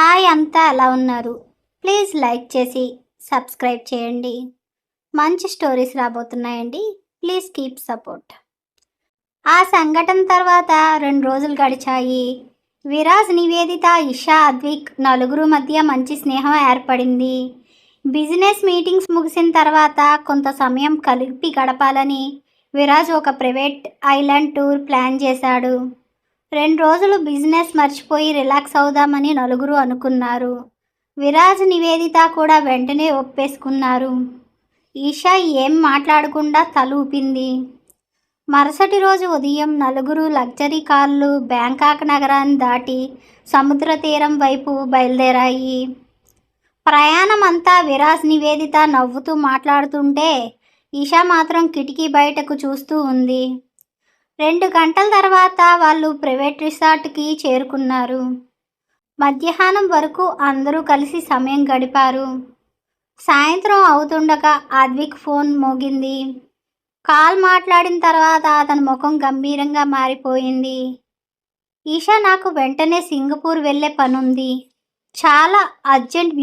Hi అంతా ఎలా ఉన్నారు? ప్లీజ్ లైక్ చేసి సబ్స్క్రైబ్ చేయండి. మంచి స్టోరీస్ రాబోతున్నాయండి. Please keep support. ఆ సంఘటన తర్వాత 2 రోజులు గడిచాయి. విరాజ్, నివేదిత, ఇషా, అద్విక్ నలుగురు మధ్య మంచి స్నేహం ఏర్పడింది. బిజినెస్ మీటింగ్స్ ముగిసిన తర్వాత కొంత సమయం కలిపి గడపాలని విరాజ్ ఒక ప్రైవేట్ ఐలాండ్ టూర్ ప్లాన్ చేశాడు. 2 రోజులు బిజినెస్ మర్చిపోయి రిలాక్స్ అవుదామని నలుగురు అనుకున్నారు. విరాజ్, నివేదిత కూడా వెంటనే ఒప్పేసుకున్నారు. ఈషా ఏం మాట్లాడకుండా తల ఊపింది. మరుసటి రోజు ఉదయం నలుగురు లగ్జరీ కార్లు బ్యాంకాక్ నగరాన్ని దాటి సముద్ర తీరం వైపు బయలుదేరాయి. ప్రయాణం అంతా విరాజ్, నివేదిత నవ్వుతూ మాట్లాడుతుంటే ఈషా మాత్రం కిటికీ బయటకు చూస్తూ ఉంది. 2 గంటల తర్వాత వాళ్ళు ప్రైవేట్ రిసార్ట్కి చేరుకున్నారు. మధ్యాహ్నం వరకు అందరూ కలిసి సమయం గడిపారు. సాయంత్రం అవుతుండగా అద్విక్ ఫోన్ మోగింది. కాల్ మాట్లాడిన తర్వాత అతని ముఖం గంభీరంగా మారిపోయింది. ఈషా, నాకు వెంటనే సింగపూర్ వెళ్ళే పనుంది. చాలా అర్జెంట్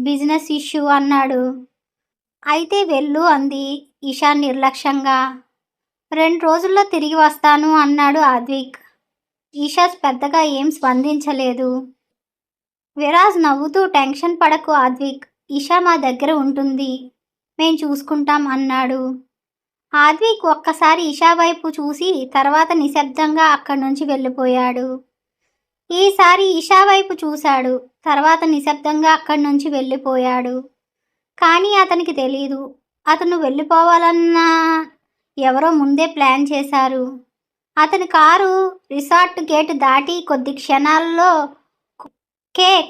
బిజినెస్ ఇష్యూ అన్నాడు. అయితే వెళ్ళు అంది ఈషా నిర్లక్ష్యంగా. 2 రోజుల్లో తిరిగి వస్తాను అన్నాడు అద్విక్. ఈషా పెద్దగా ఏం స్పందించలేదు. విరాజ్ నవ్వుతూ, టెన్షన్ పడకు అద్విక్, ఈషా మా దగ్గర ఉంటుంది, మేం చూసుకుంటాం అన్నాడు. అద్విక్ ఒక్కసారి ఈషా వైపు చూసి తర్వాత నిశ్శబ్దంగా అక్కడి నుంచి వెళ్ళిపోయాడు. ఈసారి ఈషా వైపు చూశాడు, తర్వాత నిశ్శబ్దంగా అక్కడి నుంచి వెళ్ళిపోయాడు. కానీ అతనికి తెలీదు, అతను వెళ్ళిపోవాలన్న ఎవరో ముందే ప్లాన్ చేశారు. అతని కారు రిసార్ట్ గేట్ దాటి కొద్ది క్షణాల్లో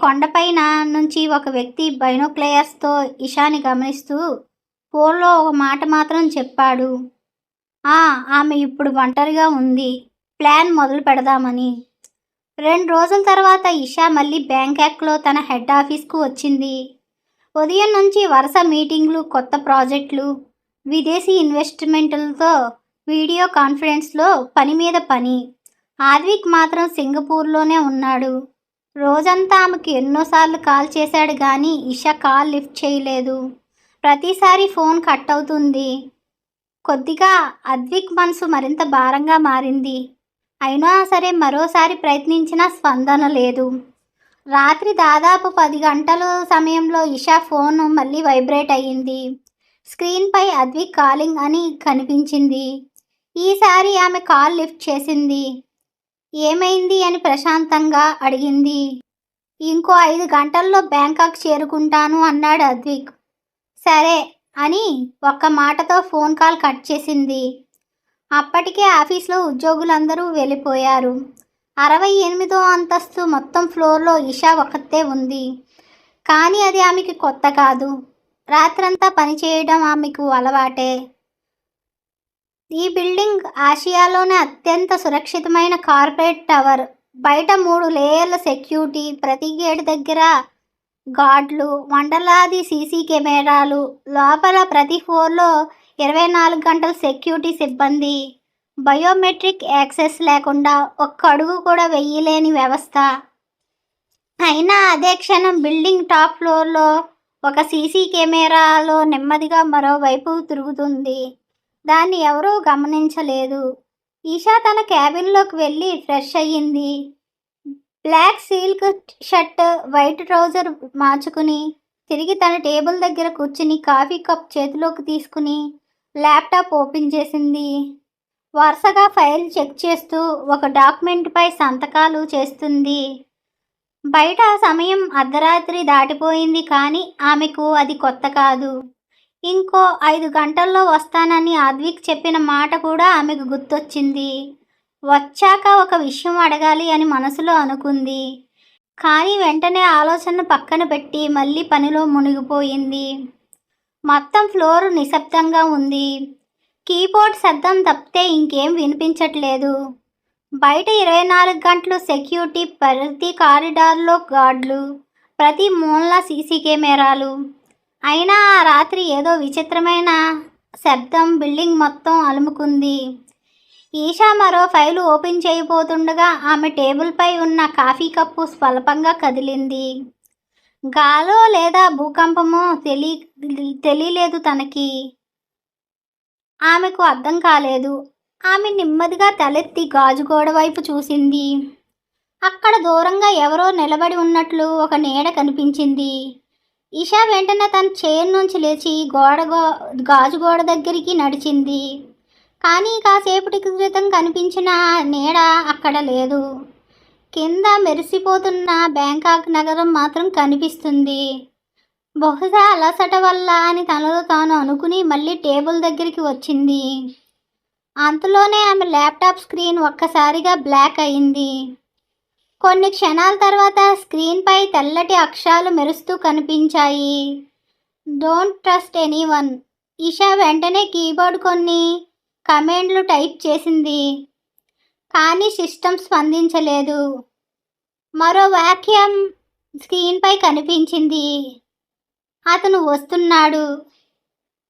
కొండపైన నుంచి ఒక వ్యక్తి బైనోక్లేయర్స్తో ఇషాని గమనిస్తూ ఫోన్లో ఒక మాట మాత్రం చెప్పాడు. ఆమె ఇప్పుడు ఒంటరిగా ఉంది, ప్లాన్ మొదలు పెడదామని. 2 రోజుల తర్వాత ఇషా మళ్ళీ బ్యాంకాక్లో తన హెడ్ ఆఫీస్కు వచ్చింది. ఉదయం నుంచి వరుస మీటింగ్లు, కొత్త ప్రాజెక్టులు, విదేశీ ఇన్వెస్ట్మెంట్లతో వీడియో కాన్ఫరెన్స్లో పని మీద పని. అద్విక్ మాత్రం సింగపూర్లోనే ఉన్నాడు. రోజంతా ఆమెకు ఎన్నోసార్లు కాల్ చేశాడు కానీ ఇషా కాల్ లిఫ్ట్ చేయలేదు. ప్రతిసారి ఫోన్ కట్ అవుతుంది. కొద్దిగా అద్విక్ మనసు మరింత భారంగా మారింది. అయినా సరే మరోసారి ప్రయత్నించినా స్పందన లేదు. రాత్రి దాదాపు 10 గంటల సమయంలో ఇషా ఫోన్ మళ్ళీ వైబ్రేట్ అయ్యింది. స్క్రీన్పై అద్విక్ కాలింగ్ అని కనిపించింది. ఈసారి ఆమె కాల్ లిఫ్ట్ చేసింది. ఏమైంది అని ప్రశాంతంగా అడిగింది. ఇంకో 5 గంటల్లో బ్యాంకాక్ చేరుకుంటాను అన్నాడు అద్విక్. సరే అని ఒక్క మాటతో ఫోన్ కాల్ కట్ చేసింది. అప్పటికే ఆఫీస్లో ఉద్యోగులందరూ వెళ్ళిపోయారు. 68వ అంతస్తు మొత్తం ఫ్లోర్లో ఇషా ఒక్కతే ఉంది. కానీ అది ఆమెకి కొత్త కాదు. రాత్రంతా పనిచేయడం ఆమెకు అలవాటే. ఈ బిల్డింగ్ ఆసియాలోనే అత్యంత సురక్షితమైన కార్పొరేట్ టవర్. బయట 3 లేయర్ల సెక్యూరిటీ, ప్రతి గేట్ దగ్గర గార్డులు, వందలాది సీసీ కెమెరాలు, లోపల ప్రతి ఫ్లోర్లో 24 గంటల సెక్యూరిటీ సిబ్బంది. బయోమెట్రిక్ యాక్సెస్ లేకుండా ఒక్క అడుగు కూడా వెయ్యలేని వ్యవస్థ. అయినా అదే క్షణం బిల్డింగ్ టాప్ ఫ్లోర్లో ఒక సీసీ కెమెరాలో నెమ్మదిగా మరోవైపు తిరుగుతుంది. దాన్ని ఎవరూ గమనించలేదు. ఈషా తన క్యాబిన్లోకి వెళ్ళి ఫ్రెష్ అయ్యింది. Black silk shirt, white trouser మార్చుకుని తిరిగి తన టేబుల్ దగ్గర కూర్చుని కాఫీ కప్ చేతిలోకి తీసుకుని ల్యాప్టాప్ ఓపెన్ చేసింది. వరుసగా ఫైల్ చెక్ చేస్తూ ఒక డాక్యుమెంట్పై సంతకాలు చేస్తుంది. బయట సమయం అర్ధరాత్రి దాటిపోయింది కానీ ఆమెకు అది కొత్త కాదు. ఇంకో 5 గంటల్లో వస్తానని అద్విక్ చెప్పిన మాట కూడా ఆమెకు గుర్తొచ్చింది. వచ్చాక ఒక విషయం అడగాలి అని మనసులో అనుకుంది. కానీ వెంటనే ఆలోచన పక్కన పెట్టి మళ్ళీ పనిలో మునిగిపోయింది. మొత్తం ఫ్లోర్ నిశ్శబ్దంగా ఉంది. కీబోర్డ్ శబ్దం తప్పితే ఇంకేం వినిపించట్లేదు. బయట 24 గంటలు సెక్యూరిటీ, ప్రతి కారిడార్లో గార్డులు, ప్రతి మూలన సీసీ కెమెరాలు. అయినా ఆ రాత్రి ఏదో విచిత్రమైన శబ్దం బిల్డింగ్ మొత్తం అలుముకుంది. ఈషా మరో ఫైలు ఓపెన్ చేయబోతుండగా ఆమె టేబుల్పై ఉన్న కాఫీ కప్పు స్వల్పంగా కదిలింది. గాలో లేదా భూకంపమో తెలియలేదు తనకి. ఆమెకు అర్థం కాలేదు. ఆమె నెమ్మదిగా తలెత్తి గాజుగోడ వైపు చూసింది. అక్కడ దూరంగా ఎవరో నిలబడి ఉన్నట్లు ఒక నీడ కనిపించింది. ఇషా వెంటనే తన చైర్ నుంచి లేచి గాజుగోడ దగ్గరికి నడిచింది. కానీ కాసేపటి క్రితం కనిపించిన నీడ అక్కడ లేదు. కింద మెరిసిపోతున్న బ్యాంకాక్ నగరం మాత్రం కనిపిస్తుంది. బహుశా అలసట వల్ల అని తనలో తాను అనుకుని మళ్ళీ టేబుల్ దగ్గరికి వచ్చింది. అంతలోనే ఆమె ల్యాప్టాప్ స్క్రీన్ ఒక్కసారిగా బ్లాక్ అయింది. కొన్ని క్షణాల తర్వాత స్క్రీన్పై తెల్లటి అక్షరాలు మెరుస్తూ కనిపించాయి. Don't trust anyone. ఇషా వెంటనే కీబోర్డ్ కొన్ని కమాండ్లు టైప్ చేసింది. కానీ సిస్టమ్ స్పందించలేదు. మరో వాక్యం స్క్రీన్పై కనిపించింది. అతను వస్తున్నాడు,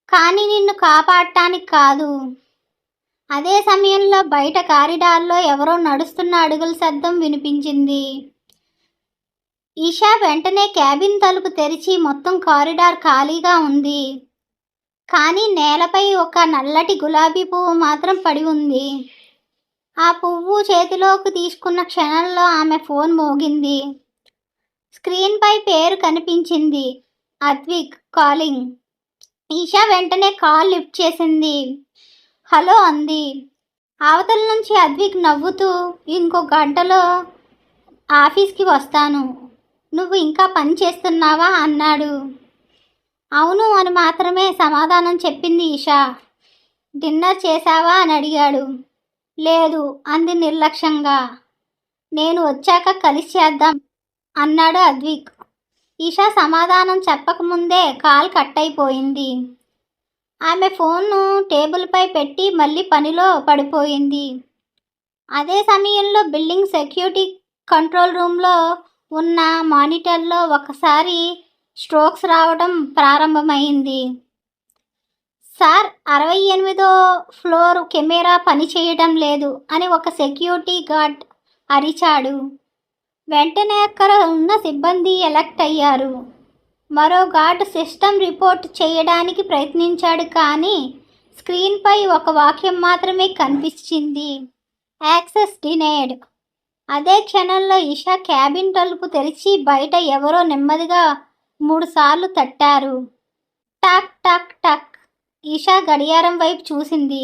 కానీ నిన్ను కాపాడటానికి కాదు. అదే సమయంలో బయట కారిడార్లో ఎవరో నడుస్తున్న అడుగుల శబ్దం వినిపించింది. ఈషా వెంటనే క్యాబిన్ తలుపు తెరిచి మొత్తం కారిడార్ ఖాళీగా ఉంది. కానీ నేలపై ఒక నల్లటి గులాబీ పువ్వు మాత్రం పడి ఉంది. ఆ పువ్వు చేతిలోకి తీసుకున్న క్షణంలో ఆమె ఫోన్ మోగింది. స్క్రీన్పై పేరు కనిపించింది, అద్విక్ కాలింగ్. ఈషా వెంటనే కాల్ లిఫ్ట్ చేసింది. హలో అంది. అవతల నుంచి అద్విక్ నవ్వుతూ, ఇంకో గంటలో ఆఫీస్కి వస్తాను, నువ్వు ఇంకా పని చేస్తున్నావా అన్నాడు. అవును అని మాత్రమే సమాధానం చెప్పింది ఈషా. డిన్నర్ చేశావా అని అడిగాడు. లేదు అంది నిర్లక్ష్యంగా. నేను వచ్చాక కలిసి చేద్దాం అన్నాడు అద్విక్. ఈషా సమాధానం చెప్పకముందే కాల్ కట్ అయిపోయింది. ఆమె ఫోన్ను టేబుల్పై పెట్టి మళ్ళీ పనిలో పడిపోయింది. అదే సమయంలో బిల్డింగ్ సెక్యూరిటీ కంట్రోల్ రూమ్లో ఉన్న మానిటర్లో ఒకసారి స్ట్రోక్స్ రావడం ప్రారంభమైంది. సార్, 68వ ఫ్లోర్ కెమెరా పనిచేయడం లేదు అని ఒక సెక్యూరిటీ గార్డ్ అరిచాడు. వెంటనే అక్కడ ఉన్న సిబ్బంది ఎలక్ట్ అయ్యారు. మరో గార్డ్ సిస్టమ్ రిపోర్ట్ చేయడానికి ప్రయత్నించాడు. కానీ స్క్రీన్పై ఒక వాక్యం మాత్రమే కనిపించింది, యాక్సెస్ డినైడ్. అదే క్షణంలో ఇషా క్యాబిన్ తలుపు తెరిచి బయట ఎవరో నెమ్మదిగా 3 సార్లు తట్టారు. టక్ టక్ టక్. ఇషా గడియారం వైపు చూసింది.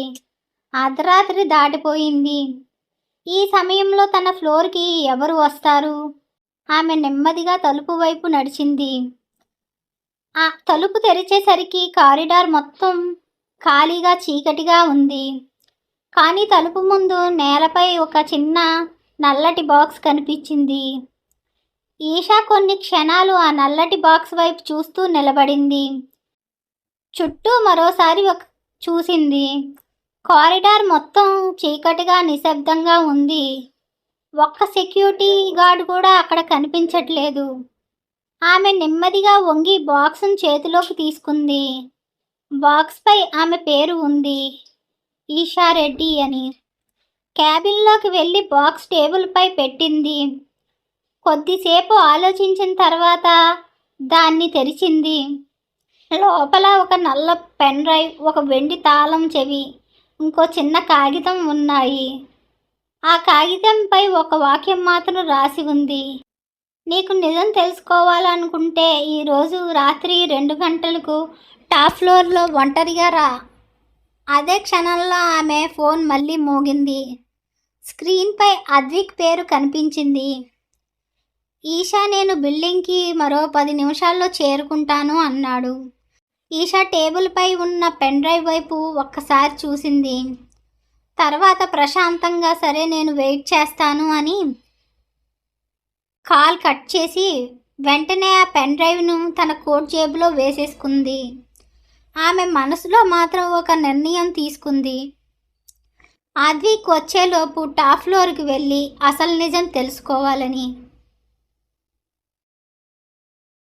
అర్ధరాత్రి దాటిపోయింది. ఈ సమయంలో తన ఫ్లోర్కి ఎవరు వస్తారు? ఆమె నెమ్మదిగా తలుపు వైపు నడిచింది. ఆ తలుపు తెరిచేసరికి కారిడార్ మొత్తం ఖాళీగా చీకటిగా ఉంది. కానీ తలుపు ముందు నేలపై ఒక చిన్న నల్లటి బాక్స్ కనిపించింది. ఈషా కొన్ని క్షణాలు ఆ నల్లటి బాక్స్ వైపు చూస్తూ నిలబడింది. చుట్టూ మరోసారి చూసింది. కారిడార్ మొత్తం చీకటిగా నిశ్శబ్దంగా ఉంది. ఒక్క సెక్యూరిటీ గార్డ్ కూడా అక్కడ కనిపించట్లేదు. ఆమె నెమ్మదిగా వంగి బాక్స్ను చేతిలోకి తీసుకుంది. బాక్స్పై ఆమె పేరు ఉంది, ఈషా రెడ్డి అని. క్యాబిన్లోకి వెళ్ళి బాక్స్ టేబుల్పై పెట్టింది. కొద్దిసేపు ఆలోచించిన తర్వాత దాన్ని తెరిచింది. లోపల ఒక నల్ల పెన్ డ్రైవ్, ఒక వెండి తాళం చెవి, ఇంకో చిన్న కాగితం ఉన్నాయి. ఆ కాగితంపై ఒక వాక్యం మాత్రం రాసి ఉంది, నీకు నిజం తెలుసుకోవాలనుకుంటే ఈరోజు రాత్రి 2 గంటలకు టాప్ ఫ్లోర్లో ఒంటరిగా రా. అదే క్షణంలో ఆమె ఫోన్ మళ్ళీ మోగింది. స్క్రీన్పై అద్విక్ పేరు కనిపించింది. ఈషా, నేను బిల్డింగ్కి మరో 10 నిమిషాల్లో చేరుకుంటాను అన్నాడు. ఈషా టేబుల్పై ఉన్న పెన్ డ్రైవ్ వైపు ఒక్కసారి చూసింది. తర్వాత ప్రశాంతంగా సరే నేను వెయిట్ చేస్తాను అని కాల్ కట్ చేసి వెంటనే ఆ పెన్ డ్రైవ్ను తన కోట్ జేబులో వేసేసుకుంది. ఆమె మనసులో మాత్రం ఒక నిర్ణయం తీసుకుంది. అద్విక్ వచ్చేలోపు టాప్ ఫ్లోర్కి వెళ్ళి అసలు నిజం తెలుసుకోవాలని.